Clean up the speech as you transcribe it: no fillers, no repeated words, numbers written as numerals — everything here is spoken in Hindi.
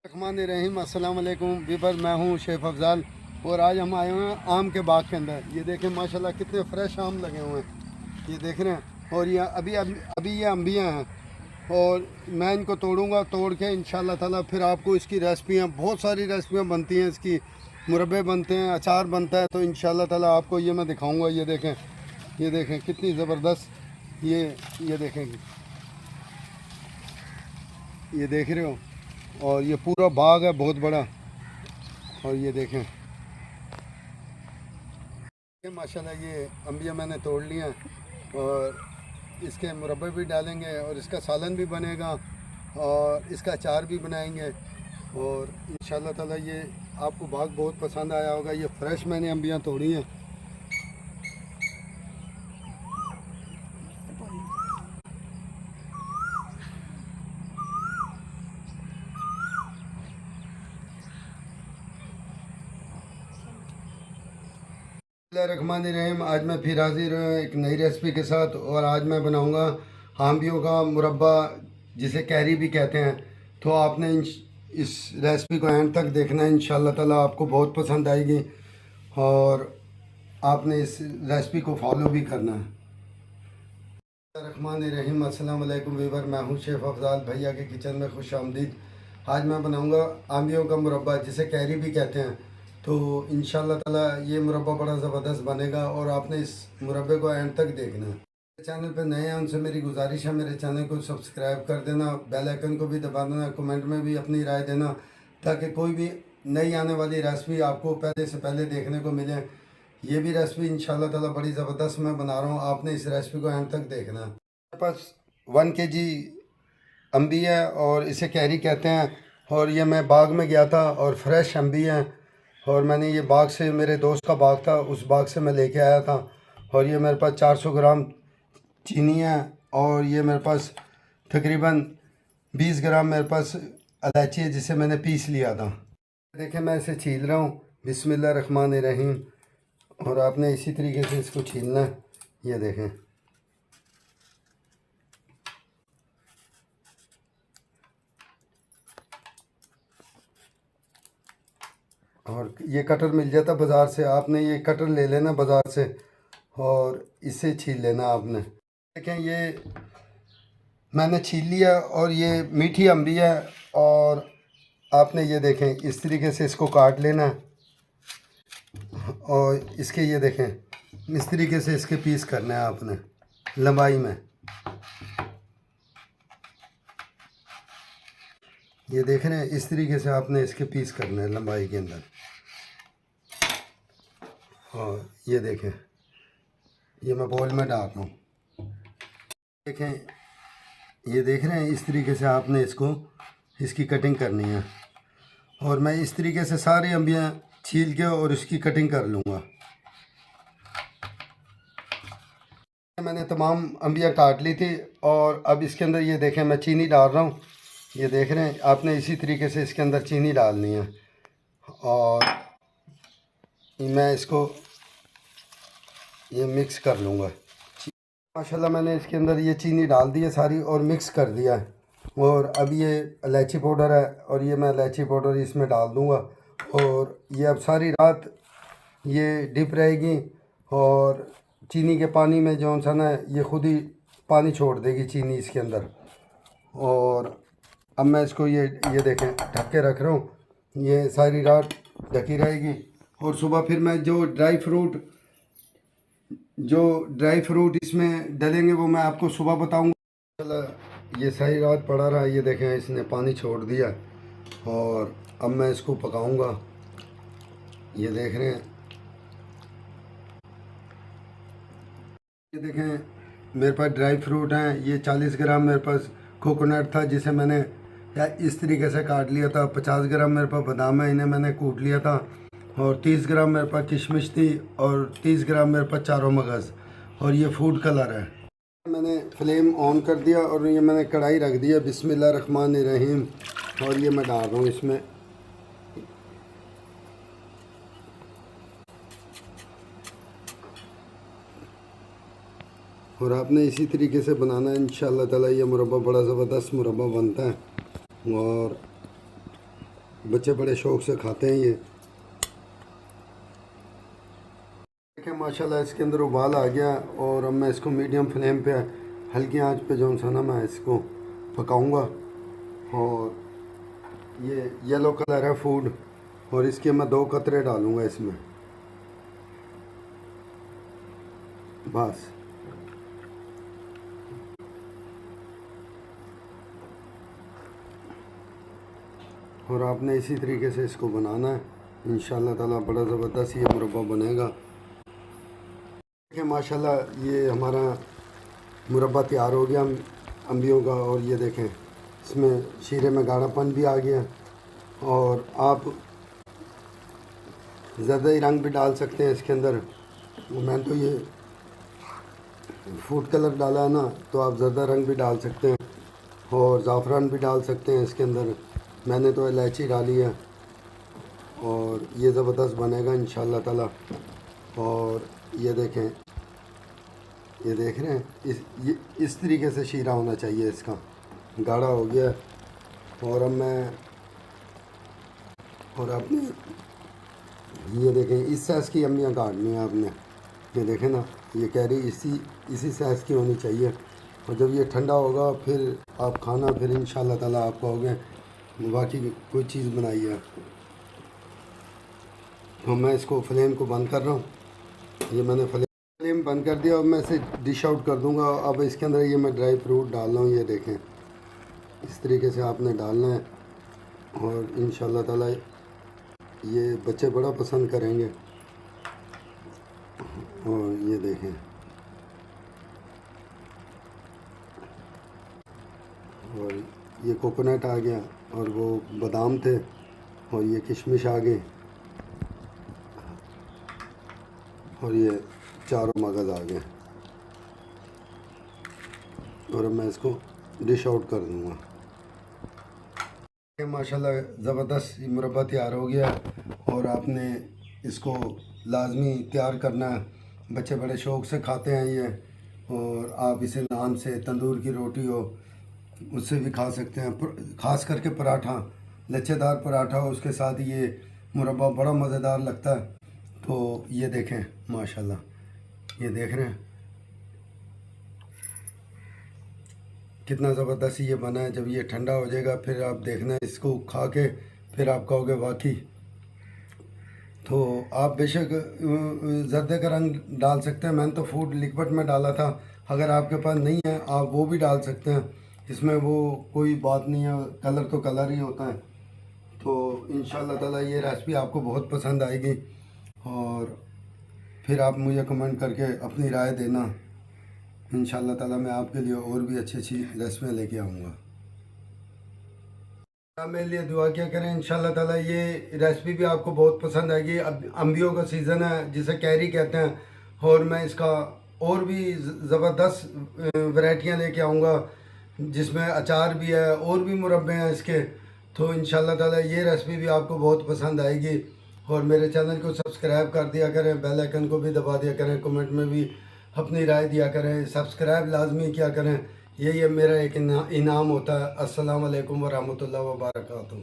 रहमान अस्सलाम वालेकुम वीवर, मैं हूँ शेफ अफजाल और आज हम आए हुए हैं आम के बाग के अंदर। ये देखें माशाल्लाह कितने फ्रेश आम लगे हुए हैं, ये देख रहे हैं। और ये अभी अभी अभी ये अंबियाँ हैं और मैं इनको तोड़ूंगा। तोड़ के इंशाल्लाह ताला फिर आपको इसकी रेसिपियाँ, बहुत सारी रेसिपियाँ बनती हैं, इसकी मुरब्बे बनते हैं, अचार बनता है, तो इंशाल्लाह ताला आपको ये मैं दिखाऊँगा। ये देखें कितनी ज़बरदस्त। ये देखें, ये देख रहे हो। और ये पूरा बाग है बहुत बड़ा। और ये देखें माशाल्लाह ये अंबिया मैंने तोड़ लिया हैं और इसके मुरब्बे भी डालेंगे और इसका सालन भी बनेगा और इसका अचार भी बनाएंगे। और इंशाल्लाह ताला ये आपको बाग बहुत पसंद आया होगा। ये फ्रेश मैंने अंबियाँ तोड़ी हैं। बिस्मिल्लाहिर्रहमानिर्रहीम। आज मैं फिर हाजिर हूँ एक नई रेसिपी के साथ और आज मैं बनाऊँगा आम्बियों का मुरब्बा, जिसे कैरी भी कहते हैं। तो आपने इस रेसिपी को एंड तक देखना है, इंशाल्लाह ताला आपको बहुत पसंद आएगी और आपने इस रेसिपी को फॉलो भी करना है। बिस्मिल्लाहिर्रहमानिर्रहीम। अस्सलाम वालेकुम वीवर, मैं हूँ शेफ़ अफजाल। भैया के किचन में खुश आमदीद। आज मैं बनाऊँगा आम्बियों का मुरब्बा, जिसे कैरी भी कहते हैं। तो इंशाल्लाह ताला ये मुरब्बा बड़ा ज़बरदस्त बनेगा और आपने इस मुरब्बे को एंड तक देखना है। मेरे चैनल पर नए हैं उनसे मेरी गुजारिश है, मेरे चैनल को सब्सक्राइब कर देना, बेल आइकन को भी दबा देना, कमेंट में भी अपनी राय देना, ताकि कोई भी नई आने वाली रेसिपी आपको पहले से पहले देखने को मिले। ये भी रेसिपी इंशाल्लाह ताला बड़ी ज़बरदस्त मैं बना रहा हूँ, आपने इस रेसिपी को एंड तक देखना है। मेरे पास 1 kg अम्बी है और इसे कैरी कहते हैं। और ये मैं बाग में गया था और फ्रेश अम्बी हैं और मैंने ये बाग से, मेरे दोस्त का बाग था, उस बाग से मैं लेके आया था। और ये मेरे पास 400 ग्राम चीनी है और ये मेरे पास तकरीबन 20 ग्राम मेरे पास इलायची है, जिसे मैंने पीस लिया था। देखें मैं इसे छील रहा हूँ, बिस्मिल्लाहिर्रहमानिर्रहीम। और आपने इसी तरीके से इसको छीलना है, ये देखें। और ये कटर मिल जाता बाज़ार से, आपने ये कटर ले लेना बाज़ार से और इसे छील लेना आपने। देखें ये मैंने छील लिया और ये मीठी अम्बी है और आपने ये देखें इस तरीके से इसको काट लेना है। और इसके ये देखें इस तरीके से इसके पीस करना है आपने लंबाई में। ये देख रहे हैं, इस तरीके से आपने इसके पीस करना है लंबाई के अंदर। और ये देखें, ये मैं बोल में डाल रहा हूँ। देखें, ये देख रहे हैं, इस तरीके से आपने इसको, इसकी कटिंग करनी है। और मैं इस तरीके से सारी अम्बियाँ छील के और इसकी कटिंग कर लूँगा। मैंने तमाम अम्बियाँ काट ली थी और अब इसके अंदर ये देखें मैं चीनी डाल रहा हूँ। ये देख रहे हैं, आपने इसी तरीके से इसके अंदर चीनी डालनी है। और मैं इसको ये मिक्स कर लूँगा। माशाल्लाह मैंने इसके अंदर ये चीनी डाल दी है सारी और मिक्स कर दिया है। और अब ये इलायची पाउडर है और ये मैं इलायची पाउडर इसमें डाल दूँगा। और ये अब सारी रात ये डिप रहेगी और चीनी के पानी में जो सा ना ये खुद ही पानी छोड़ देगी चीनी इसके अंदर। और अब मैं इसको ये देखें ढक के रख रहा हूँ, ये सारी रात ढकी रहेगी। और सुबह फिर मैं जो ड्राई फ्रूट इसमें डलेंगे वो मैं आपको सुबह बताऊँगा। ये सारी रात पड़ा रहा, ये देखें इसने पानी छोड़ दिया और अब मैं इसको पकाऊँगा। ये देख रहे हैं, ये देखें मेरे पास ड्राई फ्रूट हैं। ये 40 ग्राम मेरे पास कोकोनट था, जिसे मैंने इस तरीके से काट लिया था। 50 ग्राम मेरे पास बादाम है, इन्हें मैंने कूट लिया था। और 30 ग्राम मेरे पास किशमिश थी और 30 ग्राम मेरे पास चारों मगज़। और ये फूड कलर है। मैंने फ्लेम ऑन कर दिया और ये मैंने कढ़ाई रख दिया, बिस्मिल्लाहिर्रहमानिर्रहीम। और ये मैं डाल रहा हूँ इसमें और आपने इसी तरीके से बनाना है। इंशाल्लाह ताला ये मुरब्बा बड़ा ज़बरदस्त मुरब्बा बनता है। और बच्चे बड़े शौक़ से खाते हैं ये। देखिए माशाल्लाह इसके अंदर उबाल आ गया और अब मैं इसको मीडियम फ्लेम पे हल्की आंच पे जो सा ना मैं इसको पकाऊंगा। और ये येलो कलर है फूड और इसके मैं 2 कतरे डालूंगा इसमें बस। और आपने इसी तरीके से इसको बनाना है, इंशाल्लाह ताला बड़ा ज़बरदस्त ये मुरब्बा बनेगा। देखिए माशाल्लाह ये हमारा मुरब्बा तैयार हो गया अम्बियों का। और ये देखें इसमें शीरे में गाढ़ापन भी आ गया। और आप ज़्यादा ही रंग भी डाल सकते हैं इसके अंदर। मैंने तो ये फूड कलर डाला है ना, तो आप ज़्यादा रंग भी डाल सकते हैं और ज़ाफ़रान भी डाल सकते हैं इसके अंदर। मैंने तो इलायची डाली है और ये ज़बरदस्त बनेगा इंशाल्लाह ताला। और ये देखें, ये देख रहे हैं इस तरीके से शीरा होना चाहिए इसका, गाढ़ा हो गया। और अब मैं और आपने ये देखें इस साइज़ की अम्मियाँ काटनी है आपने। ये देखें ना, ये कैरी इसी साइज़ की होनी चाहिए। और जब ये ठंडा होगा फिर आप खाना, फिर इंशाल्लाह ताला आप कहोगे बाकी कोई चीज़ बनाई है। तो मैं इसको फ्लेम को बंद कर रहा हूँ। ये मैंने फ्लेम बंद कर दिया। अब मैं इसे डिश आउट कर दूँगा। अब इसके अंदर ये मैं ड्राई फ्रूट डाल रहा हूँ। ये देखें इस तरीके से आपने डालना है और इंशाल्लाह ताला ये बच्चे बड़ा पसंद करेंगे। और ये देखें, और ये कोकोनट आ गया और वो बादाम थे और ये किशमिश आ गए और ये चारों मगज़ आ गए। और अब मैं इसको डिश आउट कर दूँगा। माशाल्लाह ज़बरदस्त मुरब्बा तैयार हो गया। और आपने इसको लाजमी तैयार करना है, बच्चे बड़े शौक़ से खाते हैं ये। और आप इसे नान से, तंदूर की रोटी हो उससे भी खा सकते हैं। ख़ास करके पराठा, लच्छेदार पराठा हो उसके साथ ये मुरब्बा बड़ा मज़ेदार लगता है। तो ये देखें माशाल्लाह, ये देख रहे हैं कितना ज़बरदस्त ये बना है। जब ये ठंडा हो जाएगा फिर आप देखना इसको खा के, फिर आप कहोगे वाकई। तो आप बेशक ज़र्दे का रंग डाल सकते हैं, मैंने तो फूड लिक्विड में डाला था। अगर आपके पास नहीं है आप वो भी डाल सकते हैं, इसमें वो कोई बात नहीं है, कलर तो कलर ही होता है। तो इंशाल्लाह ताला ये रेसिपी आपको बहुत पसंद आएगी। और फिर आप मुझे कमेंट करके अपनी राय देना। इंशाल्लाह ताला मैं आपके लिए और भी अच्छी अच्छी रेसिपियाँ लेके आऊँगा। आप मेरे लिए दुआ क्या करें, इंशाल्लाह ताला ये रेसिपी भी आपको बहुत पसंद आएगी। अब अम्बियों का सीज़न है जिसे कैरी कहते हैं, और मैं इसका और भी ज़बरदस्त वैरायटियाँ लेके आऊँगा जिसमें अचार भी है और भी मुरब्बे हैं इसके। तो इंशाल्लाह ताला ये रेसिपी भी आपको बहुत पसंद आएगी। और मेरे चैनल को सब्सक्राइब कर दिया करें, बेल आइकन को भी दबा दिया करें, कमेंट में भी अपनी राय दिया करें, सब्सक्राइब लाजमी किया करें। यही मेरा एक इनाम होता है। अस्सलाम वालेकुम व रहमतुल्लाहि व बरकातुहू।